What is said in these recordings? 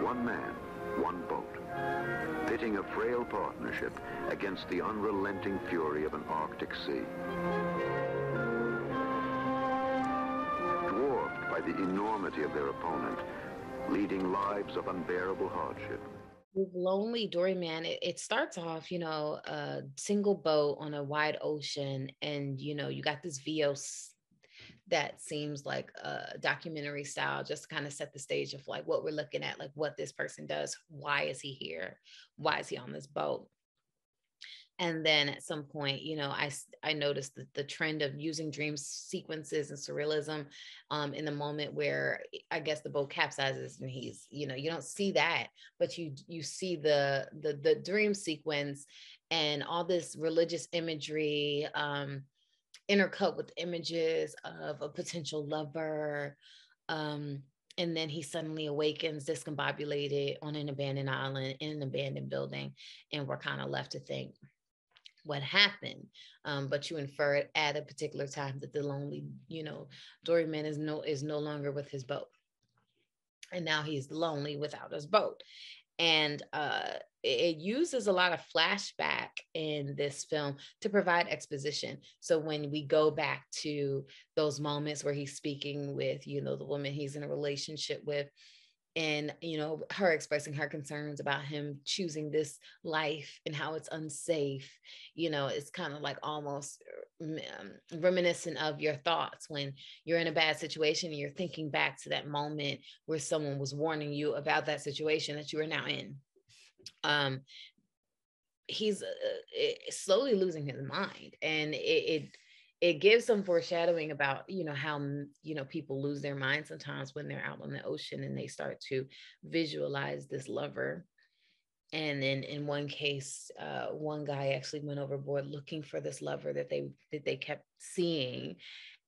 one man, one boat, pitting a frail partnership against the unrelenting fury of an Arctic sea. Dwarfed by the enormity of their opponent, leading lives of unbearable hardship. With Lonely Doryman, it starts off, a single boat on a wide ocean, and you got this VO that seems like a documentary style, just to kind of set the stage of like what we're looking at, like what this person does, why is he here, why is he on this boat. And then at some point, I noticed the trend of using dream sequences and surrealism in the moment where I guess the boat capsizes and he's, you don't see that, but you see the dream sequence and all this religious imagery intercut with images of a potential lover. And then he suddenly awakens discombobulated on an abandoned island in an abandoned building. And we're kind of left to think, what happened, but you infer it at a particular time that the lonely, doryman is no longer with his boat, and now he's lonely without his boat. And it uses a lot of flashback in this film to provide exposition. So when we go back to those moments where he's speaking with, the woman he's in a relationship with, and her expressing her concerns about him choosing this life and how it's unsafe, it's kind of like almost reminiscent of your thoughts when you're in a bad situation and you're thinking back to that moment where someone was warning you about that situation that you are now in. He's slowly losing his mind, and it gives some foreshadowing about, how, people lose their mind sometimes when they're out on the ocean and they start to visualize this lover. And then in one case, one guy actually went overboard looking for this lover that they kept seeing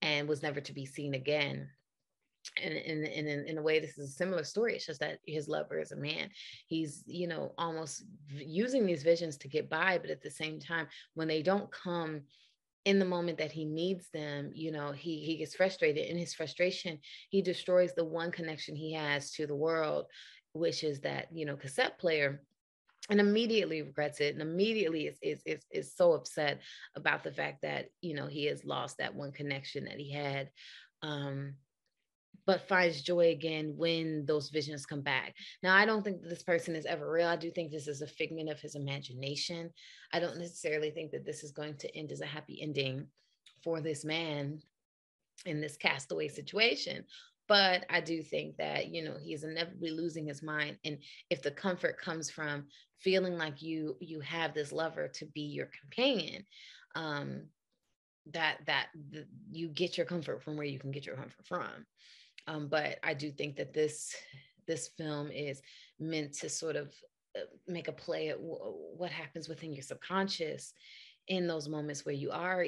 and was never to be seen again. And in a way, this is a similar story. It's just that his lover is a man. He's, almost using these visions to get by, but at the same time, when they don't come in the moment that he needs them, he gets frustrated. In his frustration, he destroys the one connection he has to the world, which is that, cassette player, and immediately regrets it, and immediately is so upset about the fact that, he has lost that one connection that he had. But finds joy again when those visions come back. Now, I don't think that this person is ever real. I do think this is a figment of his imagination. I don't necessarily think that this is going to end as a happy ending for this man in this castaway situation. But I do think that, he is inevitably losing his mind. And if the comfort comes from feeling like you have this lover to be your companion, you get your comfort from where you can get your comfort from. But I do think that this film is meant to sort of make a play at what happens within your subconscious in those moments where you are,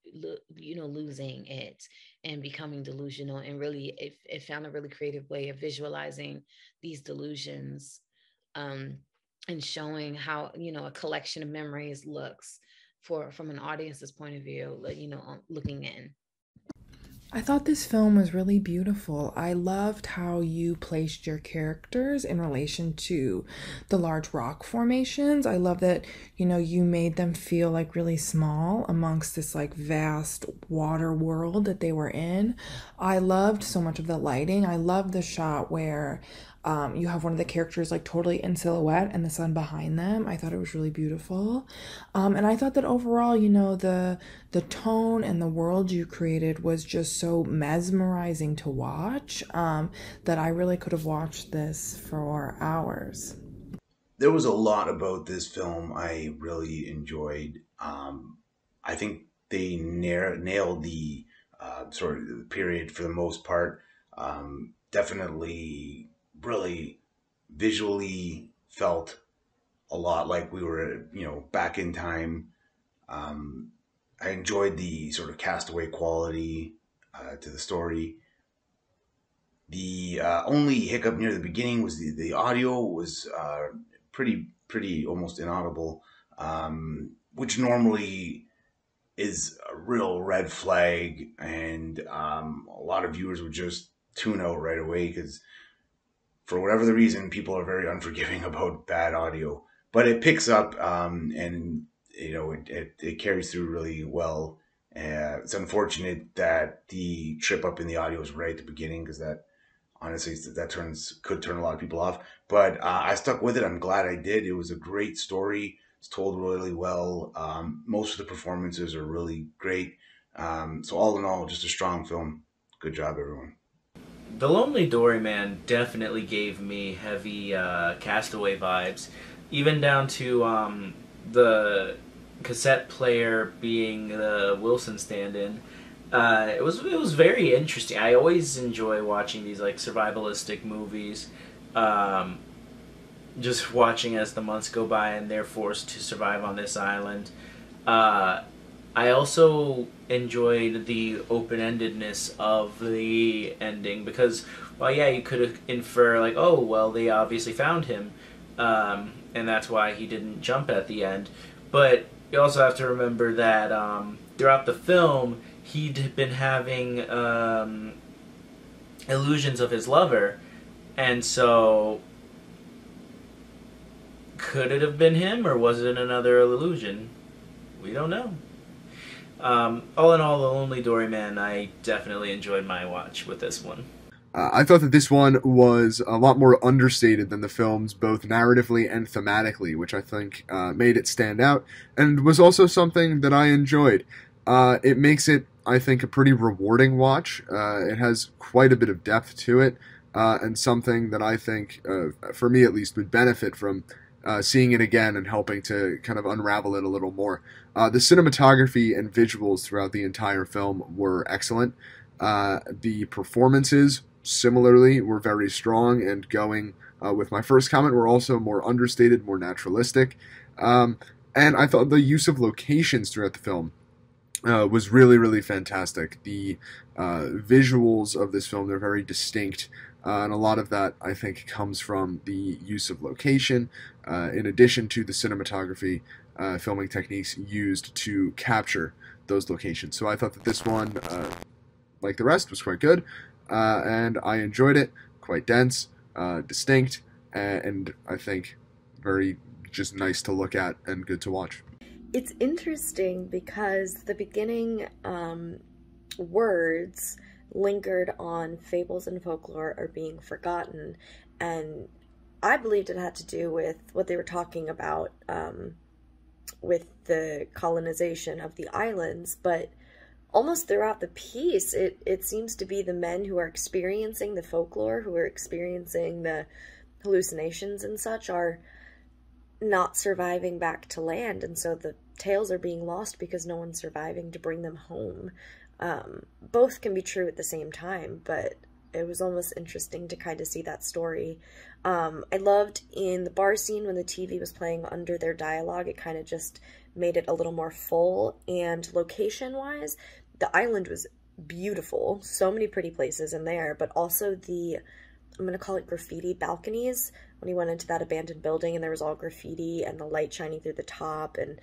losing it and becoming delusional. And really, it found a really creative way of visualizing these delusions, and showing how, a collection of memories looks from an audience's point of view, looking in. I thought this film was really beautiful. I loved how you placed your characters in relation to the large rock formations. I love that, you made them feel like really small amongst this like vast water world that they were in. I loved so much of the lighting. I loved the shot where you have one of the characters like totally in silhouette and the sun behind them. I thought it was really beautiful. And I thought that overall, the tone and the world you created was just so mesmerizing to watch, that I really could have watched this for hours. There was a lot about this film I really enjoyed. I think they nailed the sort of the period for the most part. Definitely really visually felt a lot like we were, back in time. I enjoyed the sort of castaway quality to the story. The only hiccup near the beginning was the audio was pretty almost inaudible, which normally is a real red flag, and a lot of viewers would just tune out right away because for whatever the reason, people are very unforgiving about bad audio. But it picks up, and it carries through really well. It's unfortunate that the trip up in the audio is right at the beginning, because that honestly could turn a lot of people off. But I stuck with it. I'm glad I did. It was a great story. It's told really well. Most of the performances are really great. So all in all, just a strong film. Good job, everyone. The Lonely Doryman definitely gave me heavy Castaway vibes, even down to the cassette player being the Wilson stand-in. It was very interesting. I always enjoy watching these like survivalistic movies. Just watching as the months go by and they're forced to survive on this island. I also enjoyed the open-endedness of the ending, because, well, yeah, you could infer, like, oh, well, they obviously found him, and that's why he didn't jump at the end. But you also have to remember that throughout the film, he'd been having illusions of his lover, and so could it have been him, or was it another illusion? We don't know. All in all, The Lonely Doryman, I definitely enjoyed my watch with this one. I thought that this one was a lot more understated than the films, both narratively and thematically, which I think made it stand out, and was also something that I enjoyed. It makes it, I think, a pretty rewarding watch. It has quite a bit of depth to it, and something that I think, for me at least, would benefit from seeing it again and helping to kind of unravel it a little more. The cinematography and visuals throughout the entire film were excellent. The performances, similarly, were very strong, and going with my first comment, were also more understated, more naturalistic. And I thought the use of locations throughout the film was really, really fantastic. The visuals of this film, they're very distinct. And a lot of that, I think, comes from the use of location, in addition to the cinematography, filming techniques used to capture those locations. So I thought that this one, like the rest, was quite good, and I enjoyed it. Quite dense, distinct, and I think very just nice to look at and good to watch. It's interesting because the beginning words lingered on fables and folklore are being forgotten, and I believed it had to do with what they were talking about with the colonization of the islands, but almost throughout the piece it seems to be the men who are experiencing the folklore, who are experiencing the hallucinations and such, are not surviving back to land, and so the tales are being lost because no one's surviving to bring them home. Both can be true at the same time, but it was almost interesting to kind of see that story. I loved in the bar scene when the TV was playing under their dialogue, it kind of just made it a little more full, and location-wise, the island was beautiful. So many pretty places in there, but also the, I'm going to call it graffiti balconies, when he went into that abandoned building and there was all graffiti and the light shining through the top and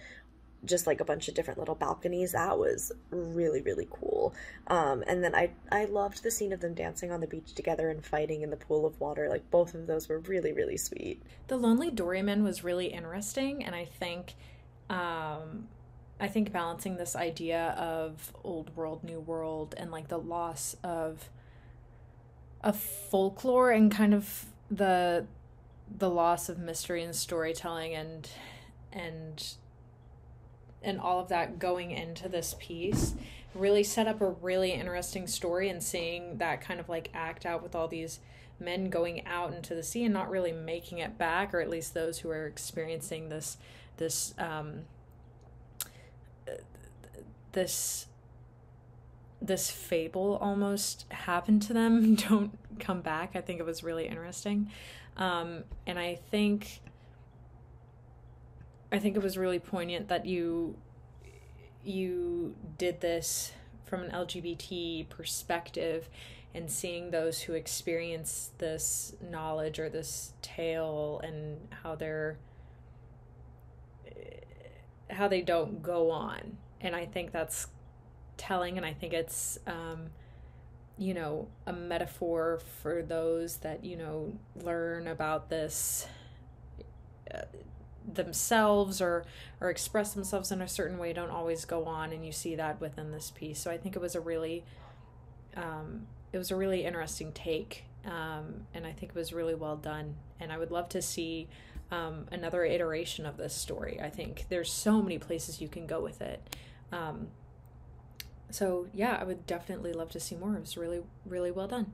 just like a bunch of different little balconies. That was really, really cool. And then I loved the scene of them dancing on the beach together and fighting in the pool of water. Like, both of those were really, really sweet. The Lonely Doryman was really interesting, and I think balancing this idea of old world, new world, and like the loss of folklore and kind of the loss of mystery and storytelling and all of that going into this piece really set up a really interesting story, and seeing that kind of like act out with all these men going out into the sea and not really making it back, or at least those who are experiencing this fable almost happen to them don't come back. I think it was really interesting. And I think it was really poignant that you did this from an LGBT perspective, and seeing those who experience this knowledge or this tale and how they don't go on. And I think that's telling, and I think it's you know, a metaphor for those that, you know, learn about this themselves or express themselves in a certain way don't always go on, and you see that within this piece. So I think it was a really interesting take, and I think it was really well done, and I would love to see another iteration of this story. I think there's so many places you can go with it. So yeah, I would definitely love to see more. It was really, really well done.